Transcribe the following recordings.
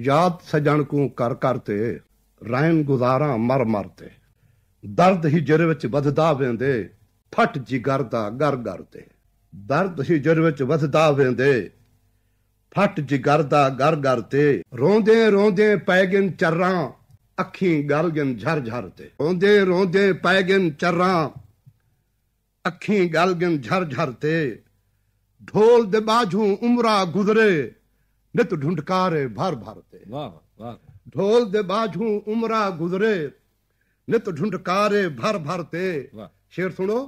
याद सजण को कर करते रैन गुजारा मर मरते दर्द ही जर विच वधदा वेंदे फट जिगर दा गर गर ते दर्द ही जर विच वधदा वेंदे फट जिगर दा गर गर ते रोंदे रोंदे पै गिन चर्रां अखीं गल गिन झर झर ते रोंदे रोंदे पै गिन चर्रां अखीं गल गिन झर झर ते ढोल दे बाजू उमरा गुजरे नित ढूंढकारे भर भरते वाह वाह ढोल दे बाजू उमरा गुजरे नित ढूंढकारे भर भरते वाह शेर सुनो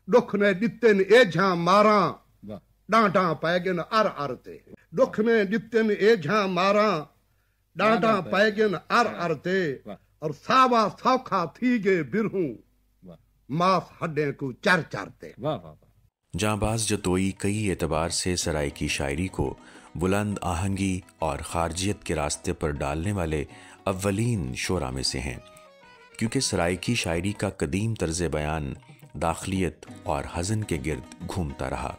दुख ने दिते न एझां मारा वाह डांटा पै गिन अर अर ते दुख ने दिते न एझां मारा डांटा पै गिन अर अर ते वाह और सावा सौखा थी गे बिरहूं वाह मांस हड्डे को चर चरते वाह वाह वाह। जांबाज जतोई कई एतबार से सराय की शायरी को बुलंद आहंगी और खारजियत के रास्ते पर डालने वाले अव्वलीन शोरा में से हैं, क्योंकि सराय की शायरी का कदीम तर्ज बयान दाखिलियत और हज़न के गिर्द घूमता रहा।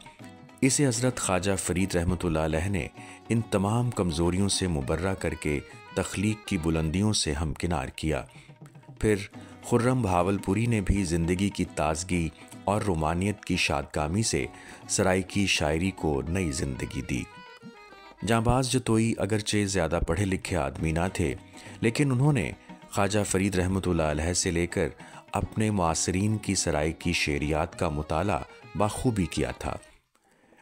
इसे हज़रत ख्वाजा फरीद रहमतुल्लाह अलैह ने इन तमाम कमज़ोरियों से मुबर्रा करके तख्लीक की बुलंदियों से हमकिनार किया। फिर खुर्रम बहावलपुरी ने भी ज़िंदगी की ताजगी और रोमानियत की शादकामी से सराय की शायरी को नई ज़िंदगी दी। जांबाज जतोई अगरचे ज़्यादा पढ़े लिखे आदमी ना थे, लेकिन उन्होंने ख्वाजा फरीद रहमतुल्लाह अलैह से लेकर अपने मुआसरीन की सराय की शेरियात का मुताला बाखूबी किया था।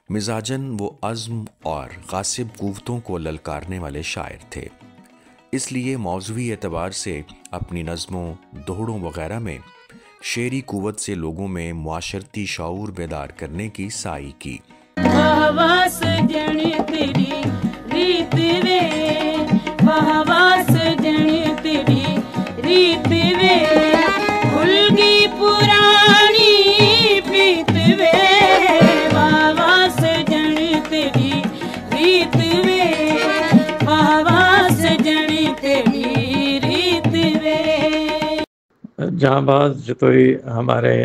मिजाजन वो अज़्म और गासिब कुव्वतों को ललकारने वाले शायर थे, इसलिए मौज़ूई एतबार से अपनी नज़मों, दोहड़ों वगैरह में शेरी कुव्वत से लोगों में मुआशरती शऊर बेदार करने की साई की। वाहवास जन तेरी रीत वे वाहवास जन तेरी रीत वे भुलगी पुरानी प्रीत वे वाहवास जन तेरी रीत वे वाहवास जन तेरी रीत वे। जांबाज जतोई हमारे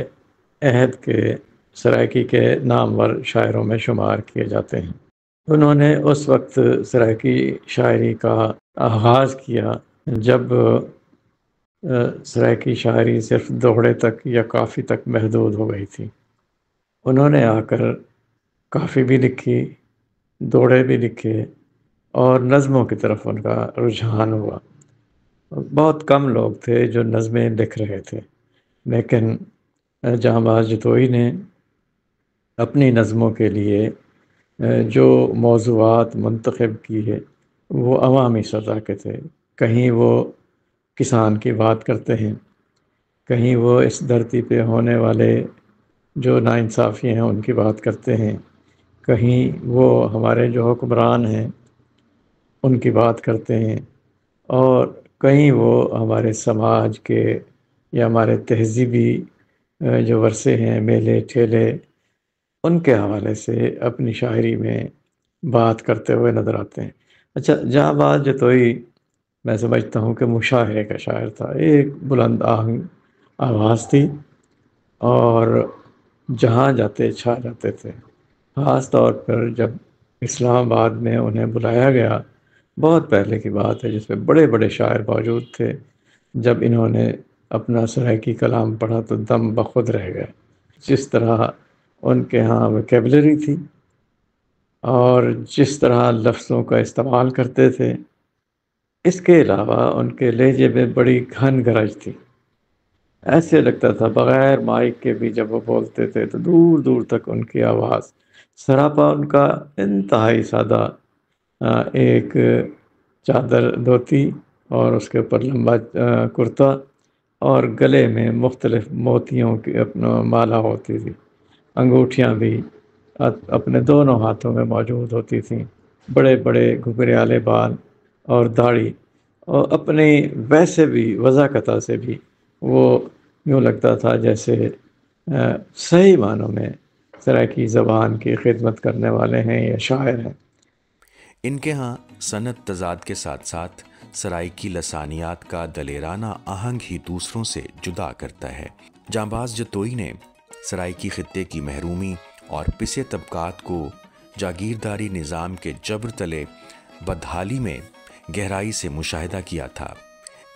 अहद के सराइकी के नामवर शायरों में शुमार किए जाते हैं। उन्होंने उस वक्त सराइकी शायरी का आगाज़ किया जब सराइकी शायरी सिर्फ दोहड़े तक या काफ़ी तक महदूद हो गई थी। उन्होंने आकर काफ़ी भी लिखी, दोहड़े भी लिखे और नज़मों की तरफ उनका रुझान हुआ। बहुत कम लोग थे जो नज़में लिख रहे थे, लेकिन जांबाज जतोई ने अपनी नज़मों के लिए जो मौज़ूआत मुंतखब किए वो अवामी सतह के थे। कहीं वो किसान की बात करते हैं, कहीं वो इस धरती पे होने वाले जो नाइंसाफ़ी हैं उनकी बात करते हैं, कहीं वो हमारे जो हुक्मरान हैं उनकी बात करते हैं, और कहीं वो हमारे समाज के या हमारे तहज़ीबी जो वर्से हैं, मेले ठेले, उनके हवाले से अपनी शायरी में बात करते हुए नज़र आते हैं। अच्छा, जांबाज जतोई मैं समझता हूँ कि मुशायरे का शायर था। एक बुलंद आहंग आवाज़ थी और जहाँ जाते छा जाते थे। ख़ास तौर पर जब इस्लामाबाद में उन्हें बुलाया गया, बहुत पहले की बात है, जिसमें बड़े बड़े शायर मौजूद थे। जब इन्होंने अपना सराइकी कलाम पढ़ा तो दम बखुद रह गए। जिस तरह उनके यहाँ वोकैबुलरी थी और जिस तरह लफ्ज़ों का इस्तेमाल करते थे, इसके अलावा उनके लहजे में बड़ी घन गरज थी। ऐसे लगता था बग़ैर माइक के भी जब वो बोलते थे तो दूर दूर तक उनकी आवाज़, सरापा उनका इंतहाई सादा एक चादर धोती और उसके ऊपर लंबा कुर्ता और गले में मुख्तलिफ मोतियों की अपना माला होती थी। अंगूठियाँ भी अपने दोनों हाथों में मौजूद होती थीं। बड़े बड़े घुघरियाले बाल और दाढ़ी, और अपने वैसे भी वज़ाकता से भी वो यूँ लगता था जैसे सही मानों में सराइकी ज़बान की खिदमत करने वाले हैं या शायर हैं। इनके यहाँ सनत तज़ाद के साथ साथ सराइकी लसानियात का दलेराना आहंग ही दूसरों से जुदा करता है। जांबाज जतोई ने सराइकी खित्ते की महरूमी और पिसे तबकात को जागीरदारी निज़ाम के जबर तले बदहाली में गहराई से मुशाहिदा किया था,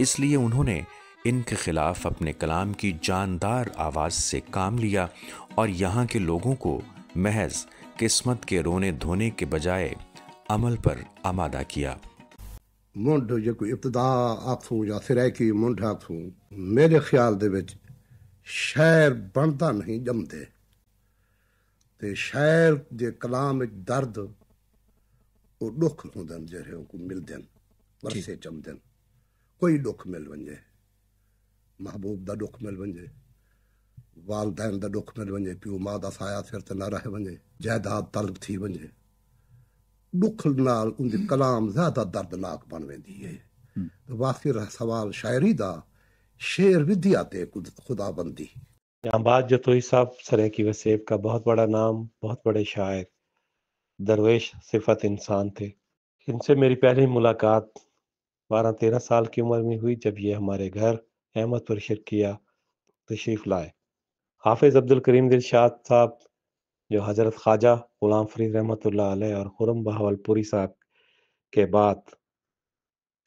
इसलिए उन्होंने इनके खिलाफ अपने कलाम की जानदार आवाज़ से काम लिया और यहाँ के लोगों को महज किस्मत के रोने धोने के बजाय अमल पर आमादा किया। मुंड जे कोई इब्तदा आखूं या सिरैकी मुंड आखूं, मेरे ख्याल दे विच शायर बनदा नहीं जमदे, ते शायर दे कलाम विच दर्द ਉਹ ਦੁੱਖ ਹੁੰਦੇ ਨੇ ਜਿਹੜੇ ਉਹ ਮਿਲਦੇ ਨੇ ਵਰਸੇ ਚਮਦੇ ਨੇ। ਕੋਈ ਦੁੱਖ ਮਿਲ ਵੰਜੇ, महबूब ਦਾ ਦੁੱਖ ਮਿਲ ਵੰਜੇ, ਵਾਲਦੈਨ ਦਾ ਦੁੱਖ ਮਿਲ ਵੰਜੇ, ਪਿਓ ਮਾਂ ਦਾ ਸਾਇਆ ਸਿਰ ਤੇ ਨਾ ਰਹਿ ਵੰਜੇ, ਜਾਇਦਾਦ ਤਲਬ ਥੀ ਵੰਜੇ, ਦੁੱਖ ਨਾਲ ਉਹਦੀ ਕਲਾਮ ਜ਼ਿਆਦਾ ਦਰਦਨਾਕ ਬਣ ਵੈਂਦੀ ਹੈ। ਵਾਕਈ ਸਵਾਲ शायरी ਦਾ शेर विद्या ते खुदाबंदी। जांबाज जतोई साहब सराइकी वसेब का बहुत बड़ा नाम, बहुत बड़े शायर, दरवेश सिफत इंसान थे। इनसे मेरी पहली मुलाकात 12-13 साल की उम्र में हुई, जब ये हमारे घर अहमदपुर शिरकिया तशरीफ़ लाए। हाफिज़ अब्दुल करीम दिलशाद साहब, जो हज़रत ख्वाजा ग़ुलाम फ़रीद रहमतुल्लाह अलैह और खुर्रम बहावलपुरी साहब के बाद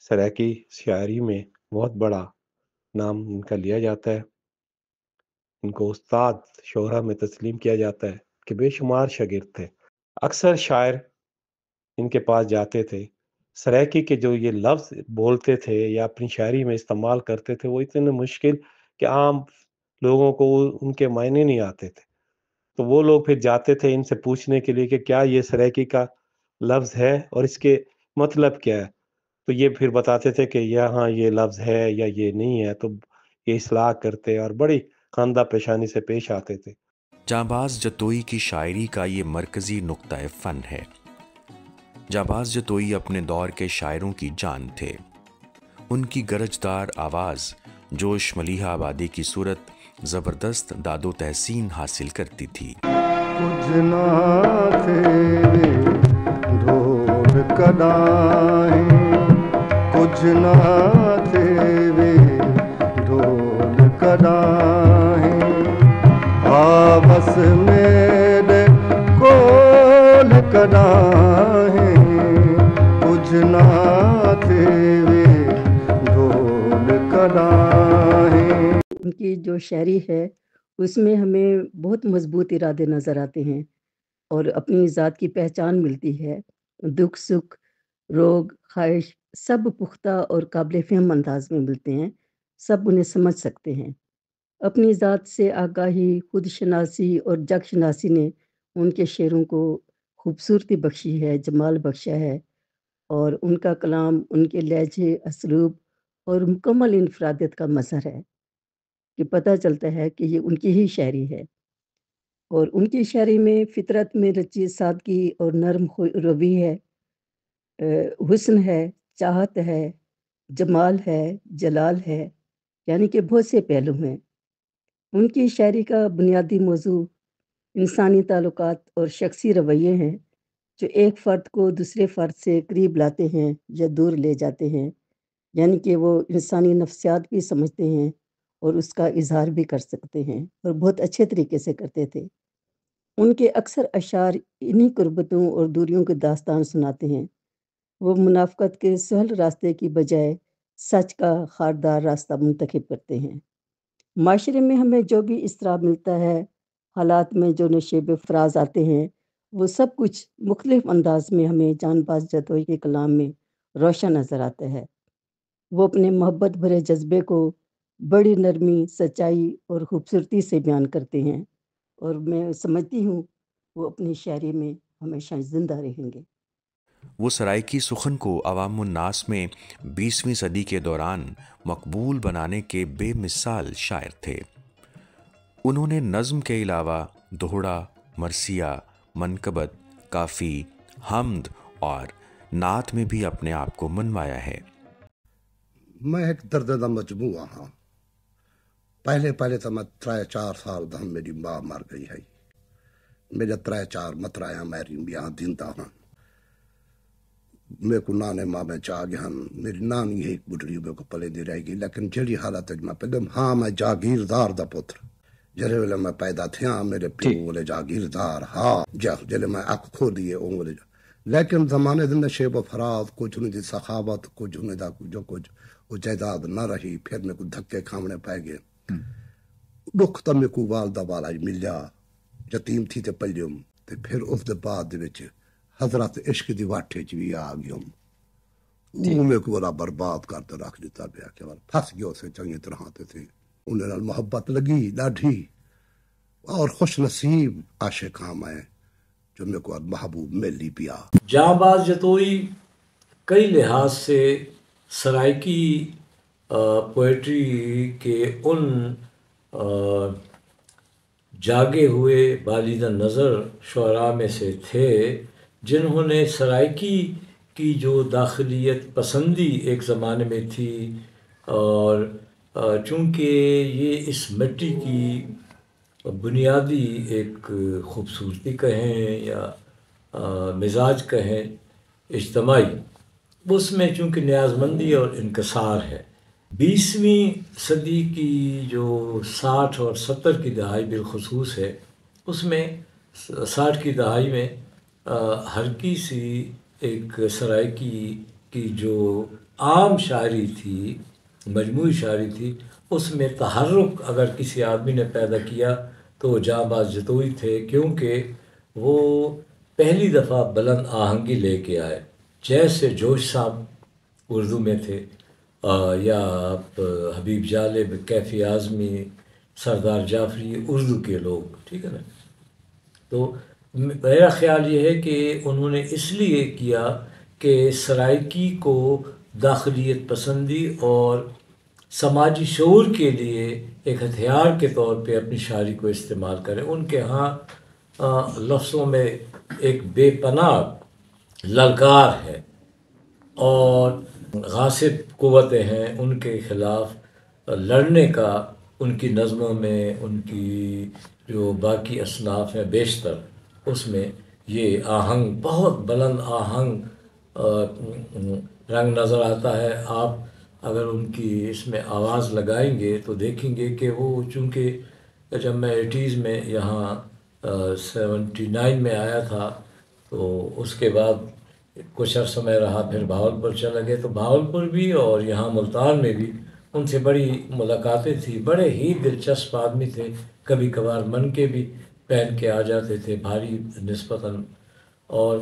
सराइकी शायरी में बहुत बड़ा नाम इनका लिया जाता है। इनको उस्ताद शोहरा में तस्लीम किया जाता है कि बेशुमार शागिर्द थे। अक्सर शायर इनके पास जाते थे, सराइकी के जो ये लफ्ज़ बोलते थे या अपनी शायरी में इस्तेमाल करते थे, वो इतने मुश्किल कि आम लोगों को उनके मायने नहीं आते थे। तो वो लोग फिर जाते थे इनसे पूछने के लिए कि क्या ये सराइकी का लफ्ज़ है और इसके मतलब क्या है। तो ये फिर बताते थे कि यहाँ ये लफ्ज़ है या ये नहीं है, तो ये इस्लाह करते और बड़ी खानदा पेशानी से पेश आते थे। जांबाज जतोई की शायरी का ये मरकज़ी नुक्ता फ़न है। जांबाज जतोई अपने दौर के शायरों की जान थे। उनकी गरजदार आवाज़ जोश मलीहा आबादी की सूरत ज़बरदस्त दादो तहसीन हासिल करती थी। कुछ ना थे ढोल कदाएं, कुछ ना थे वे ढोल कदाएं, आपस मेरे कोल कदाएं, कुछ ना थे वे ढोल कदाएं। उनकी जो शायरी है उसमें हमें बहुत मजबूत इरादे नज़र आते हैं और अपनी ज़ात की पहचान मिलती है। दुख सुख रोग ख्वाहिश सब पुख्ता और काबिल फ़हम अंदाज में मिलते हैं, सब उन्हें समझ सकते हैं। अपनी ज़ात से आगाही, खुद शनासी और जग शनासी ने उनके शेरों को खूबसूरती बख्शी है, जमाल बख्शा है और उनका कलाम उनके लहजे, असलूब और मुकम्मल इनफरादियत का मज़हर है कि पता चलता है कि ये उनकी ही शायरी है। और उनकी शायरी में फ़ितरत में रची सादगी और नरम रवि है, हुस्न है, चाहत है, जमाल है, जलाल है, यानी कि बहुत से पहलू हैं। उनकी शायरी का बुनियादी मौजू इंसानी ताल्लुकात और शख्सी रवैये हैं, जो एक फ़र्द को दूसरे फ़र्द से करीब लाते हैं या दूर ले जाते हैं, यानी कि वो इंसानी नफ्सियात भी समझते हैं और उसका इजहार भी कर सकते हैं और बहुत अच्छे तरीके से करते थे। उनके अक्सर अशार इन्हीं कुर्बतों और दूरियों की दास्तान सुनाते हैं। वो मुनाफ़क़त के सहल रास्ते की बजाय सच का खारदार रास्ता मुंतखब करते हैं। माशरे में हमें जो भी इसराब मिलता है, हालात में जो नशेब फ़राज आते हैं, वो सब कुछ मुख्तलिफ़ अंदाज में हमें जांबाज जतोई के कलाम में रोशन नज़र आता है। वो अपने मोहब्बत भरे जज्बे को बड़ी नरमी, सच्चाई और ख़ूबसूरती से बयान करते हैं और मैं समझती हूँ वो अपनी शायरी में हमेशा ज़िंदा रहेंगे। वो सराइकी सुखन को अवामुन्नास में 20वीं सदी के दौरान मकबूल बनाने के बेमिसाल शायर थे। उन्होंने नज़्म के अलावा दोहड़ा, मरसिया, मनकबत, काफ़ी, हमद और नात में भी अपने आप को मनवाया है। मैं एक दर्द दा मजमूआ हाँ। पहले तो मैं 3-4 साल दा मेरी माँ मर गई है। मेरे 3-4 मतराया मेरी ब्याह दिंदा हाँ। मेरे को नाने मामे चा गया, मेरी नानी एक बुढ़ी मेरे को पले दी रहेगी, लेकिन जड़ी हालत मैं पहले हाँ मैं जागीरदार दा पुत्र, जरे वेले मैं पैदा थे मेरे प्यो बोले जागीरदार हाँ जा, जले मैं अख खोलिए ओ बोले لیکن زمانے دے نشیب و فراز کچھ انہیں دی سخاوت کچھ انہیں دا جو کچھ وہ جائیداد نہ رہی، پھر میں کو دھکے کھامنے پائے گئے. دکھ تا میں کو والدہ والا ملیا، یتیم تھی تے پلیوم، تے پھر اس دے بعد دے وچ حضرت عشق دی واٹھے چ بھی آ گیوم. وہ میں کو بڑا برباد کرتے رکھ دیتا پیا کہ پھس گیا سے چنگی طرح تے تھے. انہیں نال محبت لگی لاڈھی اور خوش نصیب عاشق ہاں میں جو میرے کو محبوب ملی پیا. جہاں باز جتوئی کئی لحاظ سے سرائکی پوئٹری کے ان جاگے ہوئے بالیدہ نظر شعراء میں سے تھے جنہوں نے سرائکی کی جو داخلیت پسندی ایک زمانے میں تھی، اور چونکہ یہ اس مٹی کی بنیادی ایک خوبصورتی کہیں یا مزاج کہیں اجتماعی، اس میں چونکہ نیاز مندی اور انکسار ہے. 20ویں صدی کی جو 60 اور 70 کی دہائی بالخصوص ہے، اس میں 60 کی دہائی میں ہلکی سی ایک سرائکی کی جو عام شاعری تھی، مجموعی شاعری تھی، اس میں تحرک اگر کسی آدمی نے پیدا کیا تو وہ جہاں باز جتوئی تھے، کیونکہ وہ پہلی دفعہ بلند آہنگی لے کے آئے. جیسے جوش صاحب اردو میں تھے، یا حبیب جالب، کیفی اعظمی، سردار جعفری، اردو کے لوگ، ٹھیک ہے نا. تو میرا خیال یہ ہے کہ انہوں نے اس لیے کیا کہ سرائکی کو داخلیت پسندی اور سماجی شعور کے لیے ایک ہتھیار کے طور پہ اپنی شاعری کو استعمال کریں. ان کے ہاں لفظوں میں ایک بے پناہ للکار ہے اور غاصب قوتیں ہیں، ان کے خلاف لڑنے کا ان کی نظموں میں، ان کی جو باقی اصناف ہیں بیشتر، اس میں یہ آہنگ، بہت بلند آہنگ رنگ نظر آتا ہے. آپ اگر ان کی اس میں آواز لگائیں گے تو دیکھیں گے کہ وہ، چونکہ جب میں 80s میں یہاں 79 میں آیا تھا تو اس کے بعد کچھ عرصہ میں رہا، پھر بہاولپور چلا گئے، تو بہاولپور بھی اور یہاں ملتان میں بھی ان سے بڑی ملاقاتیں تھیں. بڑے ہی دلچسپ آدمی تھے، کبھی کبھار من کے بھی پہن کے آ جاتے تھے، بھاری نسبتاً. اور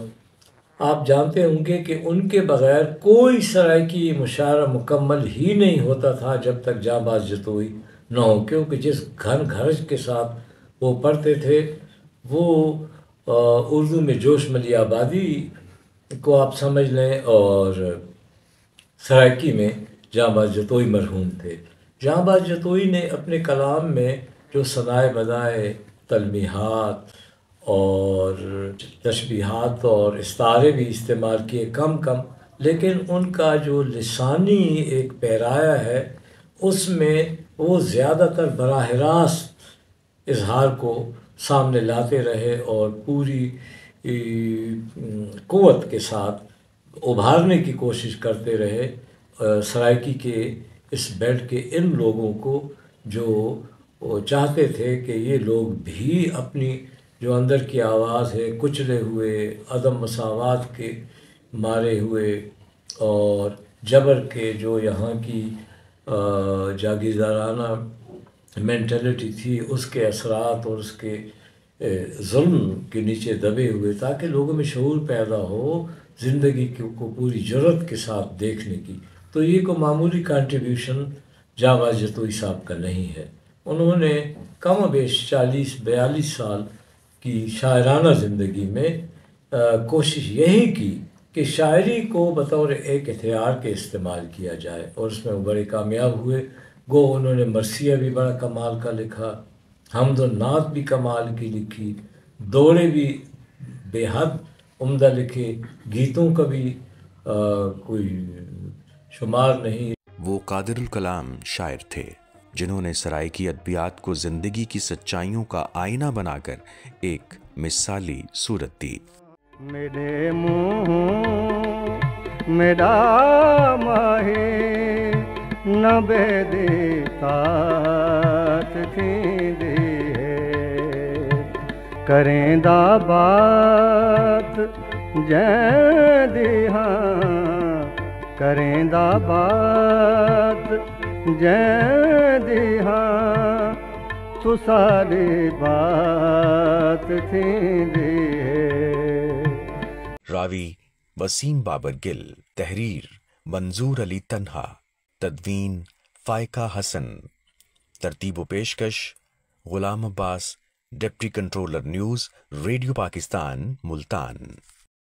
آپ جانتے ہوں گے کہ ان کے بغیر کوئی سرائکی مشاعرہ مکمل ہی نہیں ہوتا تھا جب تک جہاں باز جتوئی نہ ہو، کیونکہ جس گھن گھرج کے ساتھ وہ پڑھتے تھے وہ اردو میں جوش ملی آبادی کو آپ سمجھ لیں، اور سرائکی میں جہاں باز جتوئی مرحوم تھے. جہاں باز جتوئی نے اپنے کلام میں جو ثنائے بدائے، تلمیحات اور تشبیہات اور استعارے بھی استعمال کیے کم کم، لیکن ان کا جو لسانی ایک پیرایا ہے اس میں وہ زیادہ تر براہ راست اظہار کو سامنے لاتے رہے اور پوری قوت کے ساتھ ابھارنے کی کوشش کرتے رہے سرائکی کے اس بیلٹ کے ان لوگوں کو جو چاہتے تھے کہ یہ لوگ بھی اپنی جو اندر کی آواز ہے، کچلے ہوئے، عدم مساوات کے مارے ہوئے اور جبر کے جو یہاں کی جاگیردارانہ مینٹلٹی تھی، اس کے اثرات اور اس کے ظلم کے نیچے دبے ہوئے، تاکہ لوگوں میں شعور پیدا ہو زندگی کو پوری جرات کے ساتھ دیکھنے کی. تو یہ کوئی معمولی کنٹریبیوشن جہاں باز جتوئی صاحب کا نہیں ہے. انہوں نے کم و بیش 40-42 سال کی شاعرانہ زندگی میں کوشش یہی کی کہ شاعری کو بطور ایک ہتھیار کے استعمال کیا جائے، اور اس میں وہ بڑے کامیاب ہوئے. گو انہوں نے مرثیہ بھی بڑا کمال کا لکھا، حمد و نعت بھی کمال کی لکھی، دوڑے بھی بے حد عمدہ لکھے، گیتوں کا بھی کوئی شمار نہیں. وہ قادر الکلام شاعر تھے جنہوں نے سرائکی ادبیات کو زندگی کی سچائیوں کا آئینہ بنا کر ایک مثالی صورت دی. میرے منہ میرا ماہی نہ بے دیتات تھی دی کریں دا بات जैंदी हाँ करेंदा बात जैंदी हाँ तू सारी बात थींदी है। रावी वसीम बाबर गिल, तहरीर मंजूर अली तन्हा, तदवीन फायका हसन, तरतीब व पेशकश Ghulam Abbas, deputy controller news, radio Pakistan, Multan.